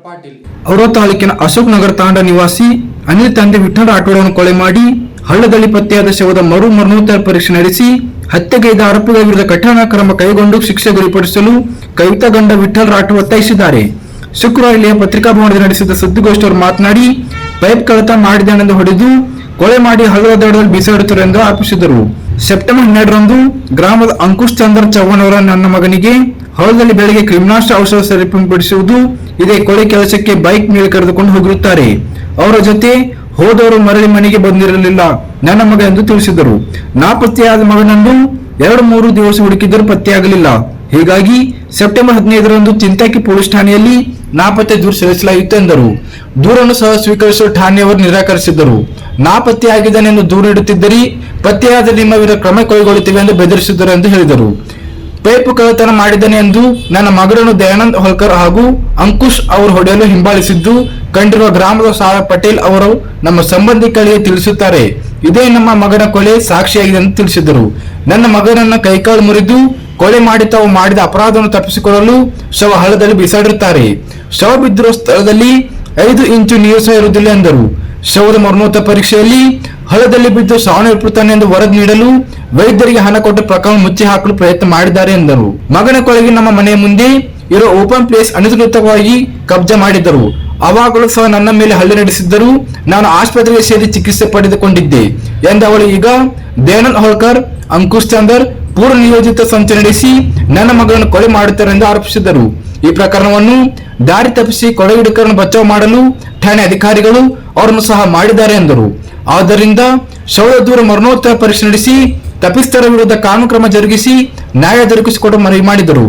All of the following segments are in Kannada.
ಪಾಟೀಲ್ ಔರಾದ್ ತಾಲೂಕಿನ ಅಶೋಕ್ ನಗರ ತಾಂಡ ನಿವಾಸಿ ಅನಿಲ್ ತಂದೆ ವಿಠ್ಠಲ್ ರಾಠೋಡನ್ನು ಕೊಲೆ ಮಾಡಿ ಹಳ್ಳದಲ್ಲಿ ಪತ್ತೆಯಾದ ಶವದ ಮರಣೋತ್ತರ ಪರೀಕ್ಷೆ ನಡೆಸಿ ಹತ್ಯೆಗೈದ ಆರೋಪಿಗಳ ವಿರುದ್ಧ ಕಠಿಣ ಕ್ರಮ ಕೈಗೊಂಡು ಶಿಕ್ಷೆ ಗುರಿಪಡಿಸಲು ಕವಿತಾ ಗಂಡ ವಿಠ್ಠಲ್ ರಾಠೋಡ್ ಒತ್ತಾಯಿಸಿದ್ದಾರೆ. ಶುಕ್ರವಾರ ಇಲ್ಲಿಯ ಪತ್ರಿಕಾ ಭವನದಲ್ಲಿ ನಡೆಸಿದ ಸುದ್ದಿಗೋಷ್ಠಿಯಲ್ಲಿ ಮಾತನಾಡಿ, ಪೈಪ್ ಕಳ್ಳತನ ಮಾಡಿದ್ದಾನೆಂದು ಹೊಡೆದು ಕೊಲೆ ಮಾಡಿ ಹಳ್ಳದ ದಡದಲ್ಲಿ ಬೀಸಾಡುತ್ತಾರೆ ಎಂದು ಆರೋಪಿಸಿದರು. ಸೆಪ್ಟೆಂಬರ್ 12ರಂದು ಗ್ರಾಮದ ಅಂಕುಶ್ ಚಂದ್ರ ಚವ್ಹಾಣ್ ಅವರ ನನ್ನ ಮಗನಿಗೆ ಹೊಲದಲ್ಲಿ ಬೆಳಗ್ಗೆ ಕ್ರಿಮಿನಾಶಕ ಔಷಧ ಸರಿಪಡಿಸುವುದು ಇದೇ ಕೊಲೆ ಕೆಲಸಕ್ಕೆ ಬೈಕ್ ಮೇಲೆ ಕರೆದುಕೊಂಡು ಹೋಗಿರುತ್ತಾರೆ. ಅವರ ಜೊತೆ ಹೋದವರು ಮರಳಿ ಮನೆಗೆ ಬಂದಿರಲಿಲ್ಲ ನನ್ನ ಮಗ ಎಂದು ತಿಳಿಸಿದರು. ನಾಪತ್ತೆಯಾದ ಮಗನನ್ನು 2-3 ದಿವಸ ಹುಡುಕಿದರೂ ಪತ್ತೆಯಾಗಲಿಲ್ಲ. ಹೀಗಾಗಿ ಸೆಪ್ಟೆಂಬರ್ 15ರಂದು ಚಿಂತಾಕಿ ಪೊಲೀಸ್ ಠಾಣೆಯಲ್ಲಿ ನಾಪತ್ತೆ ದೂರು ಸಲ್ಲಿಸಲಾಯಿತು ಎಂದರು. ದೂರನ್ನು ಸಹ ಸ್ವೀಕರಿಸಲು ಠಾಣೆಯವರು ನಿರಾಕರಿಸಿದ್ದರು. ನಾಪತ್ತೆಯಾಗಿದ್ದಾನೆಂದು ದೂರು ನೀಡುತ್ತಿದ್ದರೆ ಪತ್ತೆಯಾದ ನಿಮ್ಮ ವಿರುದ್ಧ ಕ್ರಮ ಕೈಗೊಳ್ಳುತ್ತೇವೆ ಎಂದು ಬೆದರಿಸಿದ್ದರು ಎಂದು ಹೇಳಿದರು. ಪೈಪ್ ಕಳ್ಳತನ ಮಾಡಿದ್ದಾನೆ ಎಂದು ನನ್ನ ಮಗನನ್ನು ದಯಾನಂದ್ ಹೋಲ್ಕರ್ ಹಾಗೂ ಅಂಕುಶ್ ಅವರು ಹೊಡೆಯಲು ಹಿಂಬಾಲಿಸಿದ್ದು ಕಂಡಿರುವ ಗ್ರಾಮದ ಸಾರಾ ಪಟೇಲ್ ಅವರು ನಮ್ಮ ಸಂಬಂಧಿಕರಿಗೆ ತಿಳಿಸುತ್ತಾರೆ. ಇದೇ ನಮ್ಮ ಮಗನ ಕೊಲೆ ಸಾಕ್ಷಿಯಾಗಿದೆ ಎಂದು ತಿಳಿಸಿದರು. ನನ್ನ ಮಗನನ್ನ ಕೈಕಾಲು ಮುರಿದು ಕೊಲೆ ಮಾಡಿ ತಾವು ಮಾಡಿದ ಅಪರಾಧವನ್ನು ತಪ್ಪಿಸಿಕೊಳ್ಳಲು ಶವ ಹಳ್ಳದಲ್ಲಿ ಬೀಸಾಡಿರುತ್ತಾರೆ. ಶವ ಬಿದ್ದಿರುವ ಸ್ಥಳದಲ್ಲಿ 5 ಇಂಚು ನೀರು ಸಹ ಇರುವುದಿಲ್ಲ ಎಂದರು. ಶವದ ಮರಣೋತ್ತರ ಪರೀಕ್ಷೆಯಲ್ಲಿ ಹಳ್ಳದಲ್ಲಿ ಬಿದ್ದು ಸಾವನ್ನಪ್ಪಿರುತ್ತಾನೆ ಎಂದು ವರದಿ ನೀಡಲು ವೈದ್ಯರಿಗೆ ಹಣ ಕೊಟ್ಟು ಪ್ರಕರಣ ಮುಚ್ಚಿ ಹಾಕಲು ಪ್ರಯತ್ನ ಮಾಡಿದ್ದಾರೆ ಎಂದರು. ಮಗನ ಕೊಲೆಗೆ ನಮ್ಮ ಮನೆಯ ಮುಂದೆ ಇರೋ ಓಪನ್ ಪ್ಲೇಸ್ ಅನಧಿಕೃತವಾಗಿ ಕಬ್ಜಾ ಮಾಡಿದ್ದರು. ಅವಾಗಲೂ ಸಹ ನನ್ನ ಮೇಲೆ ಹಲ್ಲೆ ನಡೆಸಿದ್ದರು. ನಾನು ಆಸ್ಪತ್ರೆಗೆ ಸೇರಿ ಚಿಕಿತ್ಸೆ ಪಡೆದುಕೊಂಡಿದ್ದೆ ಎಂದವಳು ಈಗ ದಯಾನಂದ್ ಹೋಲ್ಕರ್, ಅಂಕುಶ್ ಚಂದರ್ ಪೂರ್ವ ನಿಯೋಜಿತ ಸಂಚು ನಡೆಸಿ ನನ್ನ ಮಗನನ್ನು ಕೊಲೆ ಮಾಡುತ್ತಾರೆ ಎಂದು ಆರೋಪಿಸಿದರು. ಈ ಪ್ರಕರಣವನ್ನು ದಾರಿ ತಪ್ಪಿಸಿ ಕೊಲೆಗಡುಕರನ್ನು ಬಚಾವ್ ಮಾಡಲು ಠಾಣೆ ಅಧಿಕಾರಿಗಳು ಅವರನ್ನು ಸಹ ಮಾಡಿದ್ದಾರೆ ಎಂದರು. ಆದ್ದರಿಂದ ಶವದ ದೂರ ಮರಣೋತ್ತರ ಪರೀಕ್ಷೆ ನಡೆಸಿ ತಪ್ಪಿಸ್ಥರ ವಿರುದ್ಧ ಕಾನೂನು ಕ್ರಮ ಜರುಗಿಸಿ ನ್ಯಾಯ ದೊರಕಿಸಿಕೊಟ್ಟು ಮನವಿ ಮಾಡಿದರು.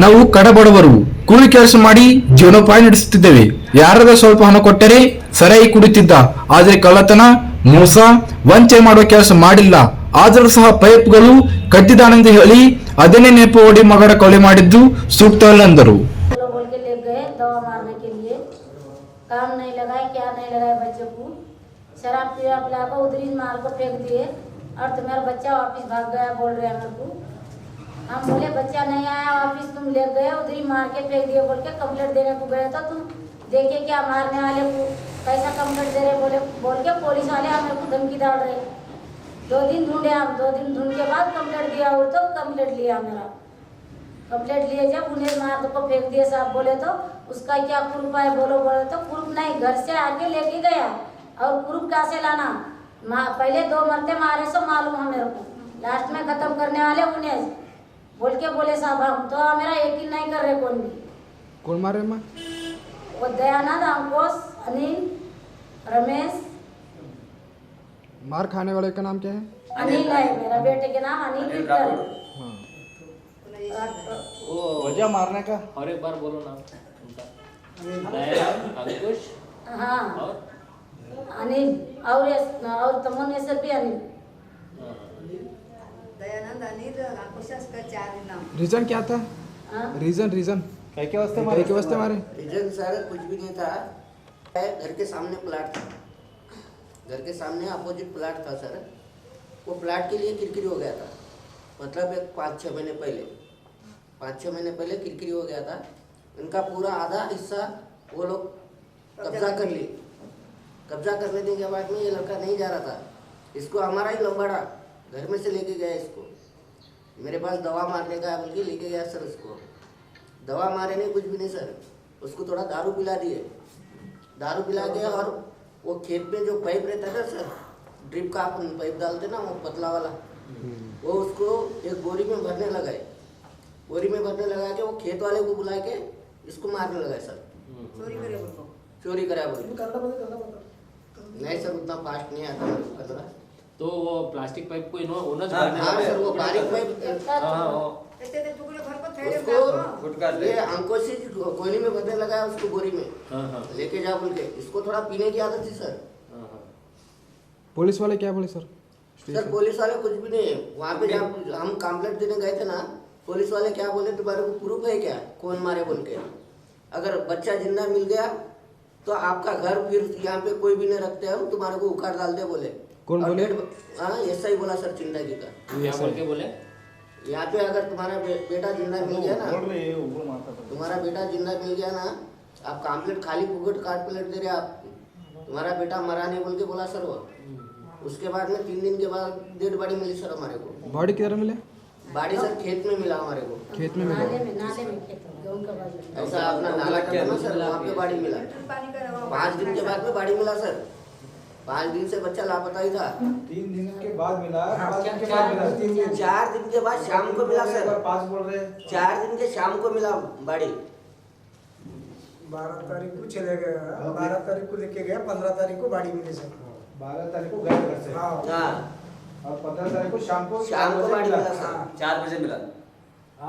ನಾವು ಕಡಬಡವರು ಕೂಲಿ ಕೆಲಸ ಮಾಡಿ ಜೀವನೋಪಾಯ ನಡೆಸುತ್ತಿದ್ದೇವೆ. ಯಾರಾದರೂ ಸ್ವಲ್ಪ ಹಣ ಕೊಟ್ಟರೆ ಸರಿಯಾಗಿ ಕುಡಿತಿದ್ದ, ಆದರೆ ಕಳ್ಳತನ, ಮೋಸ, ವಂಚನೆ ಮಾಡುವ ಕೆಲಸ ಮಾಡಿಲ್ಲ. ಆದರೂ ಸಹ ಪೈಪ್ಗಳು ಕದ್ದಿದ್ದಾನೆಂದು ಹೇಳಿ ಅದನ್ನೇ ನೆಪ ಓಡಿ ಮಗನ ಕೊಲೆ ಮಾಡಿದ್ದು ಸೂಕ್ತವಲ್ಲ ಎಂದರು. काम नहीं लगाए, क्या नहीं लगाए, बच्चों को शराब पिला पिला कर उधर मार को फेंक दिए और तुम्हारा बच्चा वापस भाग गया बोल रहे हैं मेरे को। हम बोले बच्चा नहीं आया वापस, तुम ले गए उधर मार के फेंक दिए बोल के कंप्लेंट देने को गए तो तुम देखे क्या मारने वाले को कैसा कंप्लेंट दे रहे बोल के पुलिस वाले हमें को धमकी डाल रहे। 2 दिन ढूंढे हम, 2 दिन ढूंढ के बाद कंप्लेंट दिया हो तो कंप्लेंट लिया मेरा। कंप्लेंट लिए जब उन्हें मार को फेंक दिए साहब बोले तो उसका क्या प्रूफ है बोलो तो प्रूफ नहीं, घर से आके लेके गया और प्रूफ कैसे लाना। पहले 2 मरते मारे सो मालूम है मेरे को, लास्ट में खत्म करने वाले उन्हें बोल के बोले साहब हम तो मेरा यकीन नहीं कर रहे कौन भी। कौन मारे मां? वो दयानंद, अंकुश, अनिल, रमेश। मार खाने वाले का नाम क्या है? अनिल है, मेरा बेटे के नाम अनिल है। वो वजह मारने का और एक बार बोलो नाम उनका। अंकुश, हाँ, और अनिल और तमोन सर भी अनिल। दयानंद, अनिल, अंकुश का 4 नाम। रीजन क्या था? रीजन क्या वास्ते मारे? रीजन सर कुछ भी नहीं था। घर के सामने प्लाट था, घर के सामने अपोजिट प्लाट था सर। वो प्लाट के लिए किरकिरी हो गया था, मतलब एक 5-6 महीने पहले 5-6 महीने पहले किरकिरी हो गया था। इनका पूरा आधा हिस्सा वो लोग कब्जा कर लिए। कब्जा कर लेने के बाद में ये लड़का नहीं जा रहा था, इसको हमारा ही लंबाड़ा घर में से लेके गया। इसको मेरे पास दवा मारने का बोल के लेके गया सर। उसको दवा मारे नहीं, कुछ भी नहीं सर। उसको थोड़ा दारू पिला दिए, दारू पिला के और वो खेत में जो पाइप रहता है ना सर, ड्रिप का अपन पाइप डालते ना वो पतला वाला, वो उसको एक बोरी में भरने लगाए। बोरी में भरने लगा के वो खेत वाले को बुला के इसको मारने लगा सर। चोरी करा बोल नहीं सर, उतना फास्ट नहीं आता मेरे। तो वो प्लास्टिक पाइप को इन्होंने सर वो बारीक पाइप उसको ये अंकुश कोयली में भरने लगा उसको बोरी में लेके जा बोल के। इसको थोड़ा पीने की आदत थी सर। पुलिस वाले क्या बोले सर? सर पुलिस वाले कुछ भी नहीं। वहाँ पे जब हम कंप्लेंट देने गए थे ना, पुलिस वाले क्या बोले तुम्हारे को प्रूफ है क्या कौन मारे बोल के। अगर बच्चा जिंदा मिल गया तो आपका घर फिर यहाँ पे कोई भी नहीं रखते हम, तुम्हारे को उखाड़ डाल दे बोले। कौन बोले? हाँ ऐसा ही बोला सर चिंतागी का। यहाँ बोल के बोले यहाँ पे अगर तुम्हारा बेटा जिंदा मिल गया ना, तुम्हारा बेटा जिंदा मिल गया ना आप कॉम्प्लेट खाली फुकट कार्ड प्लेट दे रहे आप, तुम्हारा बेटा मरा नहीं बोल के बोला सर वो। उसके बाद में 3 दिन के बाद डेड बॉडी मिली सर हमारे को। बॉडी किधर मिले? बॉडी सर खेत में मिला हमारे को। खेत में मिला? नाले में खेत में, गेहूं का बाजू। ऐसा अपना नाला क्या ना सर, वहाँ पे बॉडी मिला। 5 दिन के बाद में बॉडी मिला सर। 5 दिन से बच्चा लापता ही था। 3 दिन के बाद मिला, 5 दिन के क्या- बाद मिला, 3 दिन 4 दिन के बाद शाम को मिला सर। 5 बोल रहे हैं। 4 दिन के शाम को मिला बॉडी। 12 तारीख को चले गए, 12 तारीख को लेके गया, 15 तारीख को गाड़ी मिली सर। 12 तारीख को गए घर से हाँ हाँ, और 15 तारीख को शाम को बॉडी मिला सर। 4 बजे मिला।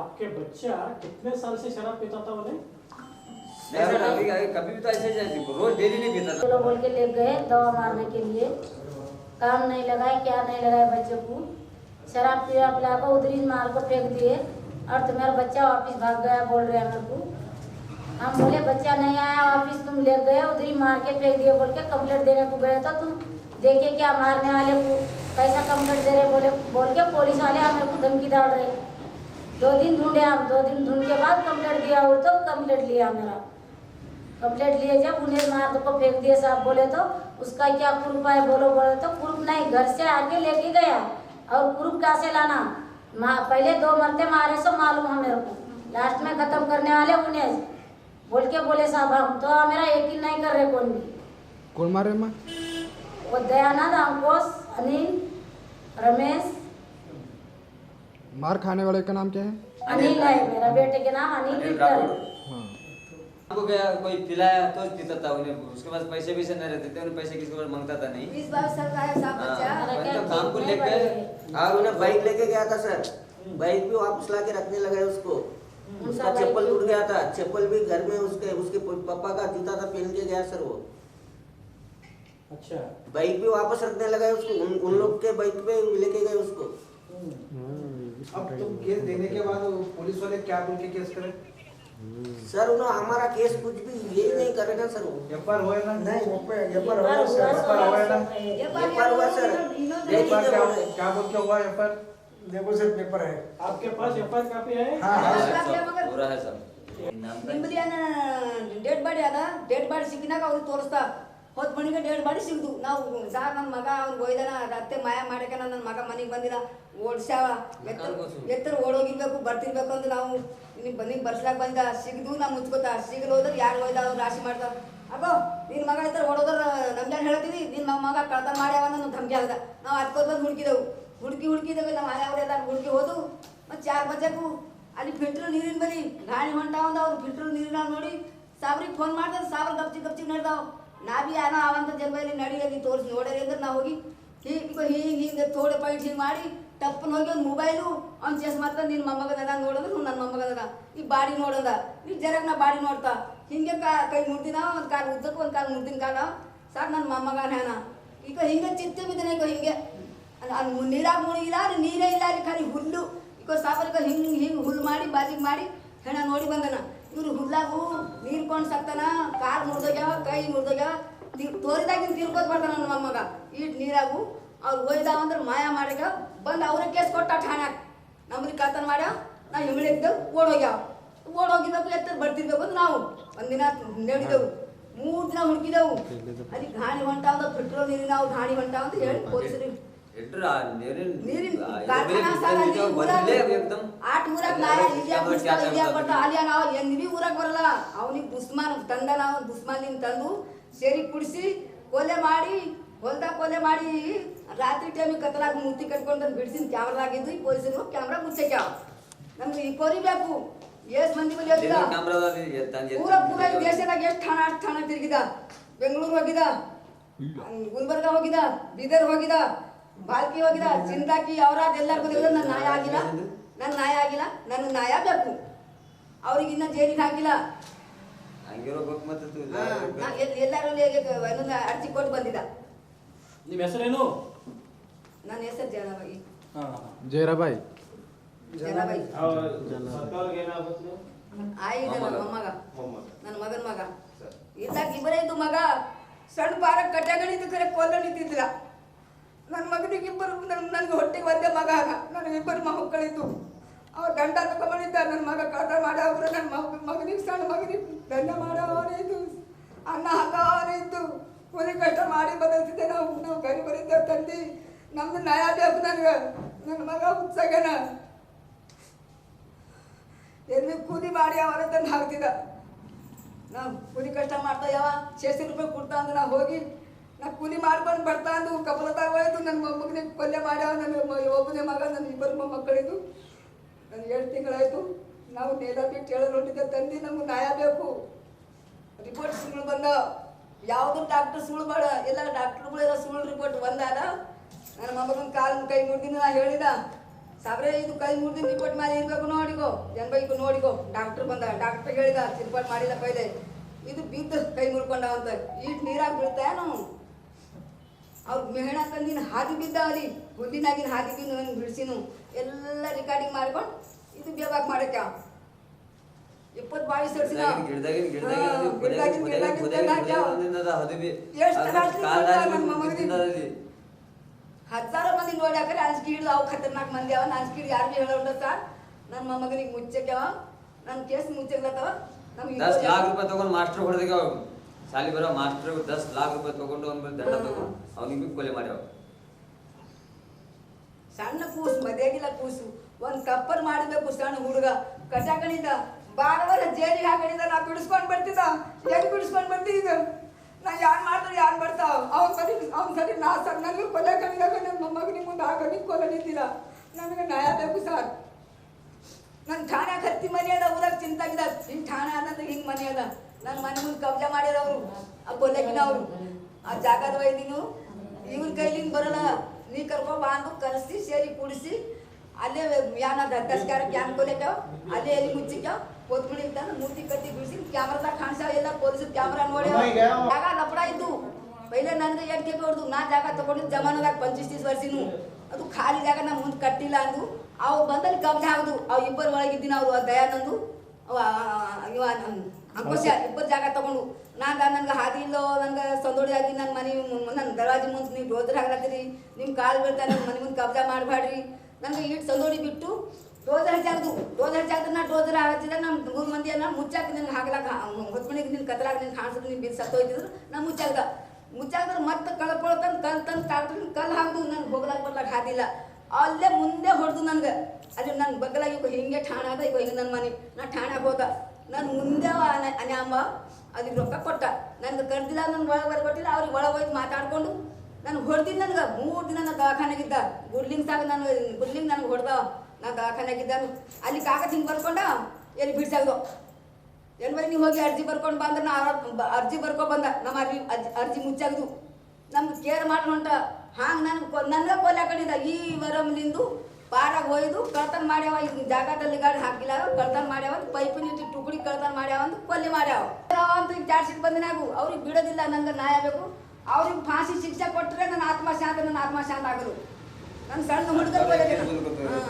आपके बच्चा कितने साल से शराब पीता था बोले? नहीं सर, कभी भी तो ऐसे रोज डेली नहीं पीता था। चलो बोल के ले गए दवा मारने के लिए, काम नहीं लगाए, क्या नहीं लगाए बच्चों को। शराब पिला को उधरी मार को फेंक दिए और तुम्हारा बच्चा वापिस भाग गया बोल रहे हैं मेरे को। हम बोले बच्चा नहीं आया वापिस, तुम ले गए उधरी मार के फेंक दिए बोल के कंप्लेंट देने को गए तो तुम देखे क्या मारने वाले को कैसा कंप्लेंट दे रहे बोल के पुलिस वाले हमें को धमकी डाल रहे। 2 दिन ढूंढे हम, 2 दिन ढूंढ के बाद कंप्लेंट दिया हो तो कंप्लेंट लिया मेरा। कंप्लेंट लिए जब उन्हें मार को फेंक दिए साहब बोले तो उसका क्या प्रूफ है बोले तो प्रूफ नहीं, घर से आके लेके गया और प्रूफ कैसे लाना। पहले 2 मरते मारे सो मालूम है मेरे को, लास्ट में खत्म करने वाले उन्हें बोल के बोले साहब हम तो मेरा यकीन नहीं कर रहे कौन भी। कौन मारे माँ? वो दयानंद, अंकुश, अनिल, रमेश। मार खाने वाले का नाम क्या है? अनिल है मेरा बेटे के नाम, अनिल विक्टर। हमको क्या कोई पिलाया तो पीता था उन्हें, उसके पास पैसे भी से नहीं रहते थे, उन्हें पैसे किसी को मांगता था नहीं। 20-22 साल का है साहब बच्चा। वही तो काम को लेके और उन्हें बाइक लेके गया था सर, बाइक भी वापस ला के रखने लगे उसको। उसका चप्पल टूट गया था, चप्पल भी घर में उसके पापा का जूता था पहन के गया सर वो। अच्छा, बाइक भी वापस रखने लगा उसको, उन लोग के बाइक पे लेके गए उसको। अब तुम केस देने के बाद पुलिस वाले क्या बोल के केस करे? सर उन्होंने हमारा केस कुछ भी यही नहीं करेगा सर वो। एफआईआर हुआ ना? नहीं वो पे ये पर हुआ हो सर। हुआ है ना? पेपर हुआ सर, एफआईआर क्या बोल के हुआ एफआईआर? देखो सर पेपर है। आपके पास एफआईआर कॉपी है? हाँ पूरा है सब। ನಿಂಬಲಿಯನ್ನ ಡೆಡ್ ಬಾಡಿ ಅದ, ಡೆಡ್ ಬಾಡಿ ಸಿಕ್ಕಿನಾಗ ಅವ್ರಿಗೆ ತೋರಿಸ್ತಾ ಹೊತ್ತು ಮನೆಗೆ ಡೆಡ್ ಬಾಡಿ ಸಿಗ್ದು. ನಾವು ಸಾರ್ ನನ್ನ ಮಗ ಅವ್ರಿಗೆ ಒಯ್ದಾನ, ಅತ್ತೆ ಮಾಯ ಮಾಡಕ್ಕೆ ನನ್ನ ಮಗ ಮನೆಗೆ ಬಂದಿಲ್ಲ, ಓಡ್ಸ್ಯಾವ ಎತ್ತರ ಓಡೋಗಿರ್ಬೇಕು ಬರ್ತಿರ್ಬೇಕು ಅಂತ ನಾವು ನಿಮಗೆ ಮನೆಗೆ ಬರ್ಸ್ಲಾಕ ಬಂದ. ಸಿಗ್ದು ನಾ ಮುಚ್ಕೋತಾ, ಸಿಗಲು ಹೋದ್ರೆ ಯಾರು ಒಯ್ದ ಅವ್ರು ರಾಶಿ ಮಾಡ್ತಾವ. ಅಗೋ ನಿನ್ನ ಮಗ ಎತ್ತರ ಓಡೋದ್ರ ನಮ್ಗೆ ಹೇಳ್ತೀವಿ, ನಿನ್ನ ಮಗ ಕಳ್ತನ ಮಾಡ್ಯಾವ ನನ್ನ ಧಮಕಿ ಆದ. ನಾವು ಹತ್ಕೋತ ಬಂದು ಹುಡುಕಿದೆವು ನಾವು ಅವರೆಲ್ಲ ಹುಡುಕಿ ಹೋದು. ಮತ್ತು 4 ಬಜೆಗೂ ಅಲ್ಲಿ ಫಿಲ್ಟರ್ ನೀರಿನ ಬರೀ ಗಾಳಿ ಹೊಂಟಾವಂದ. ಅವ್ರು ಫಿಲ್ಟರ್ ನೀರಿನ ನೋಡಿ ಸಾಬ್ರಿಗೆ ಫೋನ್ ಮಾಡ್ತಾರೆ, ಸಾಬ್ರು ಗಪ್ಚಿ ನಡೆದಾವ. ನಾ ಬಿ ಏನೋ ಅವಂತ ಜನ್ಮಲ್ಲಿ ನಡಿಯಾಗಿ ತೋರಿಸಿ ನೋಡ್ಯಾರಿ ಅಂದ್ರೆ ನಾವು ಹೋಗಿ ಹಿಂಗೆ ತೋಡೆ ಪೈಟ್ ಹಿಂಗೆ ಮಾಡಿ ಟಪ್ಪನ ಹೋಗಿ ಒಂದು ಮೊಬೈಲು ಅವ್ನು ಚೆಸ್ ಮಾಡ್ತಾ ನಿನ್ನ ಮೊಮ್ಮಗದ ನೋಡಿದ್ರೆ ನನ್ನ ಮೊಮ್ಮಗದ ಈ ಬಾಡಿ ನೋಡಂದ. ನೀ ಜರಾಗ ನಾ ಬಾಡಿ ನೋಡ್ತಾ ಹಿಂಗೆ ಕೈ ಮುಡ್ದಿನ, ಒಂದು ಕಾಲು ಉದ್ದಕ್ಕೆ ಒಂದು ಕಾಲು ಮುಡ್ದಿನ ಕಾಲ ಸಾಕು ನನ್ನ ಮೊಮ್ಮಗನ ಹೇನ. ಈಗ ಹಿಂಗೆ ಚಿತ್ತೆ ಬಿದ್ದಾನೆ. ಈಗ ಹಿಂಗೆ ನೀರಾಗ ಮುಳುಗಿಲ್ಲ, ನೀರೇ ಇಲ್ಲ ಅಲ್ಲಿ ಖಾಲಿ ಹುಲ್ಲು. ಈಗ ಸಾಬರ್ಗ ಹಿಂಗೆ ಹುಲ್ಲು ಮಾಡಿ ಬಾಜಿಗೆ ಮಾಡಿ ಹೆಣ ನೋಡಿ ಬಂದನ. ಇವ್ರು ಹುಲ್ಲಾಗು ನೀರು ಕೊಂಡು ಸಕ್ತಾನ, ಕಾಲು ಮುರಿದೋಗ್ಯಾವ, ಕೈ ಮುರಿದೋಗ್ಯಾವ. ತೋರಿದಾಗಿನ ತಿರ್ಕೋತ್ ಬರ್ತಾನ ನನ್ನ ಮೊಮ್ಮಗ. ಈಟ್ ನೀರಾಗು ಅವ್ರು ಒಯ್ದಾವ ಅಂದ್ರೆ ಮಾಯ ಮಾಡ್ಯಾಗ ಬಂದು ಅವ್ರಿಗೆ ಕೇಸ್ ಕೊಟ್ಟ ಠಾಣ್ಯಾಗ ನಮ್ರಿಗೆ ಕಳ್ತನ ಮಾಡ್ಯಾವ. ನಾವು ಹಿಂಗಳಿದ್ದೆವು, ಓಡೋಗಿರ್ಬೇಕು ಎತ್ತರ ಬರ್ತಿರ್ಬೇಕು ಅಂತ ನಾವು ಒಂದಿನ ನಡೆದೆವು. 3 ದಿನ ಹುಡುಕಿದೆವು. ಅಲ್ಲಿ ಗಾಡಿ ಹೊಂಟಾವ, ಪೆಟ್ರೋಲ್ ನೀರಿನ ನಾವು ಗಾಡಿ ಹೊಂಟಾವ ಅಂತ ಹೇಳಿ ಪೊಲೀಸರಿಗೆ ನೀರಿನ ಕಾರ್ಖಾನಾ ಸಾಲ ಆಟ ಊರಾಗ ಅಲ್ಲಿಯ ನಾವು ಎಂದಿವಿ ಊರಾಗ ಬರಲ್ಲ. ಅವನಿಗೆ ದುಸ್ಮಾನ್ ತಂದ, ನಾವು ದುಸ್ಮಾನಿನ ತಂದು ಸೇರಿ ಕುಡಿಸಿ ಕೊಲೆ ಮಾಡಿ ಹೊಲ್ದಾಗ ಕೊಲೆ ಮಾಡಿ ರಾತ್ರಿ ಟೈಮಿಗೆ ಕತ್ತಲಾಗ ಮೂರ್ತಿ ಕಟ್ಕೊಂಡು ಬಿಡಿಸಿನ ಕ್ಯಾಮ್ರಾಗಿದ್ದು. ಈ ಪೊಲೀಸರು ಕ್ಯಾಮ್ರಾ ಮುಚ್ಚಕ್ಯಾವ. ನಮ್ಗೆ ಈ ಕೊರಿ ಬೇಕು. ಎಷ್ಟು ಮಂದಿ ಬಲ್ಲಿ ಹೋಗಿದ ಪೂರ ದೇಶದಾಗ ಎಷ್ಟು ಠಾಣ ತಿರುಗಿದ. ಬೆಂಗಳೂರು ಹೋಗಿದ, ಗುಲ್ಬರ್ಗ ಹೋಗಿದ, ಬೀದರ್ ಹೋಗಿದ, ಬಾಲ್ಕಿ ಹೋಗಿದ, ಚಿಂತಾಕಿ ಅವರಾದ ಎಲ್ಲರಿಗೂ ನನ್ನ ನ್ಯಾಯ ಆಗಿಲ್ಲ, ನನ್ನ ನ್ಯಾಯ ಬೇಕು. ಅವ್ರಿಗೆ ಇನ್ನ ಜೈಲಿಗೆ ಹಾಕಿಲ್ಲ. ಎಲ್ಲರೂ ಒಂದೊಂದು ಅರ್ಜಿ ಕೊಟ್ಟು ಬಂದಿದ್ದ. ನಿಮ್ಮ ಹೆಸರೇನು? ನನ್ನ ಹೆಸರು ಜನಾಬಾಯಿ. ಜಯರಾಬಾಯಿ. ಆಯ್ತು ನನ್ನ ಮೊಮ್ಮಗ, ನನ್ನ ಮಗನ ಮಗ. ಇದ್ದಾಗ ಇಬ್ಬರೇ ಇದ್ದು ಮಗ. ಸಣ್ಣ ಪಾರಕ್ ಕಟ್ಟೆಗಳಿದ್ದು ಖರೆ ಕೊಲ್ಲ ನಿಂತಿದ್ದಿಲ್ಲ. ನನ್ನ ಮಗನಿಗೆ ಇಬ್ಬರು, ನನಗೆ ಹೊಟ್ಟೆಗೆ ಒಂದೇ ಮಗ ಆಗ. ನನಗೆ 2 ಮಕ್ಕಳಿದ್ದು. ಅವ್ರ ಗಂಡ ತಗೊಂಡಿದ್ದ. ನನ್ನ ಮಗ ಕಳ್ತನ ಮಾಡಿ ಅವ್ರು ನನ್ನ ಮಗನಿಗೆ, ಸಣ್ಣ ಮಗನಿಗೆ ದಂಧೆ ಮಾಡೋವನಿದ್ದು ಅನ್ನ ಹಾಕೋವನಿದ್ದು ಕೂಲಿ ಕಷ್ಟ ಮಾಡಿ ಬದಲಿಸಿದ್ದೆ ನಾವು ಗರೀಬರಿದ್ದೇವೆ ತಂದು ನಮ್ದು ನ್ಯಾಯ ಬೇಕು ನನಗೆ ನನ್ನ ಮಗ ಹುಚ್ಚಾಗ್ಯಾನ ಎಲ್ಲಿ ಕೂಲಿ ಮಾಡಿ ಅವರ ತಂದು ಹಾಕ್ತಿದ್ದ ನಾವು ಕೂಲಿ ಕಷ್ಟ ಮಾಡ್ತಾ ಯಾವ 600 ರೂಪಾಯಿ ಕೊಡ್ತಾ ಅಂದ್ರೆ ನಾವು ಹೋಗಿ ನಾ ಕೂಲಿ ಮಾಡ್ಕೊಂಡು ಬರ್ತಾ ಅಂದು ಕಪಲದಾಗ ಹೋಯ್ತು ನನ್ನ ಮೊಮ್ಮಗನಿಗೆ ಕೊಲ್ಲೆ ಮಾಡ್ಯಾವ ನನ್ನ ಒಬ್ಬನೇ ಮಗ ನನ್ನ ಇಬ್ಬರು ಮೊಮ್ಮಕ್ಕಳಿದ್ದು ನನ್ನ 7 ತಿಂಗಳಾಯಿತು ನಾವು ನೇರ ಬಿಟ್ಟು ಹೇಳೋದು ಹೊಂಟಿದ್ದೆ ತಂದು ನಮ್ಗೆ ನ್ಯಾಯ ಬೇಕು ರಿಪೋರ್ಟ್ ಸುಳ್ಳು ಬಂದ ಯಾವುದು ಡಾಕ್ಟರ್ ಸುಳ್ಳು ಬೇಡ ಎಲ್ಲ ಡಾಕ್ಟ್ರುಗಳೆಲ್ಲ ಸುಳ್ಳು ರಿಪೋರ್ಟ್ ಬಂದಾದ ನನ್ನ ಮೊಮ್ಮಗನ ಕಾಲು ಕೈ ಮುರಿದಿನ ನಾ ಹೇಳಿದ ಸಾಬ್ರೆ ಇದು ಕೈ ಮುರಿದಿನ ರಿಪೋರ್ಟ್ ಮಾಡಿ ಇರಬೇಕು ನೋಡಿಕೋ ಜನಬೇಕು ನೋಡಿಕೋ ಡಾಕ್ಟ್ರ್ ಬಂದ ಡಾಕ್ಟ್ರ್ ಹೇಳಿದ ರಿಪೋರ್ಟ್ ಮಾಡಿಲ್ಲ ಪೈಲೆ ಇದು ಬಿದ್ದು ಕೈ ಮುರ್ಕೊಂಡವಂತ ಈಟ್ ನೀರಾಗಿ ಬೀಳ್ತಾನು ಅವ್ರು ಮೆಹಣ ತಂದಿನ ಹಾದಿ ಬಿದ್ದ ಅಲ್ಲಿ ಹುಲ್ಲಿನಾಗಿನ ಹಾದಿ ಬಿದ್ದು ನನಗೆ ಬಿಡಿಸಿನು ಎಲ್ಲ ರೆಕಾರ್ಡಿಂಗ್ ಮಾಡ್ಕೊಂಡು ಇದು ಬೇವಾಗ ಮಾಡಕ್ಕೆ 20 22 ವರ್ಷದ ಹತ್ತಾರು ಮಂದಿ ನೋಡಿ ಹಾಕರೆ ಅಂಜಿಕೆ ಹಿಡಿದು ಅವು ಖತರ್ನಾಕ್ ಮಂದಿ ಅವ ಅಂಜಿಕೆ ಹಿಡಿದು ಯಾರು ಹೇಳೋಣ ಸರ್ ನನ್ನ ಮೊಮ್ಮಗನಿಗೆ ಮುಚ್ಚಕ್ಯವ ನನ್ನ ಕೇಸ್ ಮುಚ್ಚಕ್ಲತ್ತವ ನಮ್ಗೆ 10 लाख रुपए ತಗೊಂಡು ಮಾಸ್ಟರ್ ಹೊಡೆದಿಗೆ ಶಾಲಿ ಬರೋ ಮಾಸ್ಟರ್ 10 लाख रुपए ತಗೊಂಡು ಅವ್ನ ದಂಡ ತಗೊಂಡು ಅವನಿಗೆ ಕೊಲೆ ಮಾಡ್ಯಾವ ಸಣ್ಣ ಕೂಸು ಮದ್ಯಾಗಿಲ್ಲ ಕೂಸು ಒಂದು ಕಪ್ಪರ್ ಮಾಡಬೇಕು ಸಣ್ಣ ಹುಡುಗ ಕಟಾಕಣಿದ 12 ವರ್ಷ ಜೈಲಿಗೆ ಹಾಕಣಿದ ನಾ ಬಿಡಿಸ್ಕೊಂಡು ಬರ್ತಿದ್ದ ಹೆಂಗೆ ಬಿಡಿಸ್ಕೊಂಡು ಬರ್ತಿದ್ದ ನಾ ಯಾರು ಮಾಡ್ತಾರೆ ಯಾರು ಬರ್ತಾವ ಅವ್ನ ಸರಿ ನಾ ಸರ್ ನನಗೆ ಕೊಲೆ ಕಣಿದಾಗ ನನ್ನ ಮೊಮ್ಮಗನಿಗೆ ಮುಂದೆ ಆಗೋನಿಗೆ ಕೊಲೆ ನಿಂತಿಲ್ಲ ನನಗೆ ನ್ಯಾಯ ಬೇಕು ಸರ್ ನನ್ನ ಠಾಣೆಗೆ ಹತ್ತಿ ಮನೆ ಅದ ಊರಾಗ ಚಿಂತಾಗಿದ ಹಿಂಗೆ ಠಾಣೆ ಅದಂದ್ರೆ ಹಿಂಗೆ ಮನೆ ಅದ ನನ್ನ ಮನೆ ಮುಂದೆ ಕಬ್ಜಾ ಮಾಡ್ಯಾರವರು ಆ ಕೊಲೆಗಿನವರು ಆ ಜಾಗದ ಒಯ್ದಿನು ಇವ್ರ ಕೈಲಿಂದ ಬರಲ್ಲ ನೀ ಕರ್ಕೊಂಡು ಬಾಂದು ಕಲಿಸಿ ಸೇರಿ ಕೂಡಿಸಿ ಅಲ್ಲೇ ಯಾನ ದಸ್ಕಾರಕ್ಕೆ ಯಾನ್ ಕೊಲೆಕ್ಕಾವ ಅಲ್ಲೇ ಎಲ್ಲಿ ಮುಚ್ಚಿಕ್ಕಾವ ಕೊತ್ಮುಳಿ ಇದ್ದಾನ ಮೂರ್ತಿ ಕಟ್ಟಿ ಬಿಡಿಸಿ ಕ್ಯಾಮ್ರಾದಾಗ ಕಾಣಿಸ್ತಾವ ಎಲ್ಲ ಪೊಲೀಸ್ ಕ್ಯಾಮ್ರಾ ನೋಡಿ ಜಾಗ ಲಪಡ ಇದ್ದು ಪೈಲೆ ನನಗೆ ಎಡ್ಕೆ ಹೊಡ್ದು ನಾ ಜಾಗ ತಗೊಂಡಿದ್ದು ಜಮಾನದಾಗ 25-30 ವರ್ಷನು ಅದು ಖಾಲಿ ಜಾಗ ನಾ ಮುಂದೆ ಕಟ್ಟಿಲ್ಲ ಅಂದು ಅವು ಬಂದಲ್ಲಿ ಕಬ್ಜಾ ಆಗುದು ಅವು ಇಬ್ಬರು ಒಳಗಿದ್ದೀನಿ ಅವರು ದಯಾನಂದು ಇವ ಅಂಕೋಶ ಇಬ್ಬರು ಜಾಗ ತಗೊಂಡು ನನಗೆ ಹಾದಿ ಇಲ್ಲೋ ನಂಗೆ ಸಂದೋಡಿ ಆಗಿ ನನ್ನ ಮನೆ ನನ್ನ ದರ್ವಾಜೆ ಮುಂದೆ ನೀವು ಡೋಜರ್ ಹಾಕತ್ತೀರಿ ನಿಮ್ಮ ಕಾಲು ಬೀಳ್ತಾ ನನ್ನ ಮನೆ ಮುಂದೆ ಕಬ್ಜಾ ಮಾಡಬೇಡ್ರಿ ನನಗೆ ಇಟ್ಟು ಸಂದೋಡಿ ಬಿಟ್ಟು ಡೋಜರ್ ಹಚ್ಚಾಗ್ದು ನಾ ಡೋಜರ್ ಹಚ್ಚಿದ್ರೆ ನಮ್ಮ 3 ಮಂದಿ ಅನ್ನ ಮುಚ್ಚಾಕಿ ನನಗೆ ಹಾಕ್ಲಾಕ ಹೊತ್ಮಣಿಗೆ ನಿನ್ನ ಕತ್ತಲಾಗ ನಿನ್ನ ಕಾಣಿಸಿದ್ರು ನೀನು ಬಿದ್ದು ಸತ್ತೋಯ್ತಿದ್ರು ನಾ ಮುಚ್ಚಾಕ್ದ್ರೆ ಮತ್ತೆ ಕಳ್ಕೊಳ್ತಂದು ಕಲ್ಲು ಹಾಕ್ದು ನನ್ಗೆ ಹೋಗ್ಲಾಕ ಬರ್ಲಾಕ ಹಾದಿಲ್ಲ ಅಲ್ಲೇ ಮುಂದೆ ಹೊಡೆದು ನನಗೆ ಅಲ್ಲಿ ನನ್ನ ಬಗ್ಲಾಗ ಈಗ ಹಿಂಗೆ ಠಾಣ ಅದ ಈಗ ಹಿಂಗೆ ನನ್ನ ಮನೆ ನಾ ಠಾಣಾಗ ಹೋದ ನಾನು ಮುಂದೆ ಅನ್ಯಾಂಬ ಅದಕ್ಕೆ ರೊಕ್ಕ ಕೊಟ್ಟ ನನಗೆ ಕರ್ದಿಲ್ಲ ನನ್ನ ಒಳಗೆ ಬರ್ಕೊಟ್ಟಿಲ್ಲ ಅವ್ರಿಗೆ ಒಳಗೆ ಹೋಯ್ತು ಮಾತಾಡ್ಕೊಂಡು ನಾನು ಹೊಡೆದಿದ್ದು ನನಗೆ 3 ದಿನ ನಾನು ದವಾಖಾನೆಗಿದ್ದ ಗುಡ್ಲಿಂಗ್ ನನಗೆ ಹೊಡೆದ ನಾ ದವಾಖಾನೆಗಿದ್ದ ಅಲ್ಲಿ ಕಾಗದ ಹಿಂಗೆ ಬರ್ಕೊಂಡ ಎಲ್ಲಿ ಬಿಡ್ಸಾಗ್ದು ಎಲ್ಲಿ ನೀವು ಹೋಗಿ ಅರ್ಜಿ ಬರ್ಕೊಂಡು ಬಂದ್ರೆ ನಾ ಅರ್ಜಿ ಬರ್ಕೊಬಂದ ನಮ್ಮ ಅರ್ಜಿ ಮುಚ್ಚಾಗ್ದು ನಮ್ಗೆ ಕೇರ್ ಮಾಡಿ ಹೊಂಟ ಹಾಂಗೆ ನನಗೆ ಕೊಲೆ ಕಡಿದ ಈ ವರಮ್ಲಿಂದು ಪಾರಾಗ ಹೋಯ್ದು ಕಳ್ತನ ಮಾಡ್ಯಾವ ಈಗ ಜಾಗದಲ್ಲಿ ಗಾಡಿ ಹಾಕಿಲ್ಲ ಕಳ್ತನ ಮಾಡ್ಯಾವ ಪೈಪಿನ ಇಟ್ಟು ಟುಕಡಿ ಕಳ್ತನ ಮಾಡ್ಯಾವ ಅಂತ ಕೊಲೆ ಮಾಡ್ಯಾವ ಅಂತ ಈಗ ಚಾರ್ಜ್ ಶೀಟ್ ಬಂದಿನಾಗು ಅವ್ರಿಗೆ ಬಿಡೋದಿಲ್ಲ ನಂಗೆ ನ್ಯಾಯ ಬೇಕು ಅವ್ರಿಗೆ ಫಾಂಸಿ ಶಿಕ್ಷೆ ಕೊಟ್ಟರೆ ನನ್ನ ಆತ್ಮಶಾಂತ ಆಗಲು ನನ್ನ ಸಣ್ಣ ಹುಡುಗರು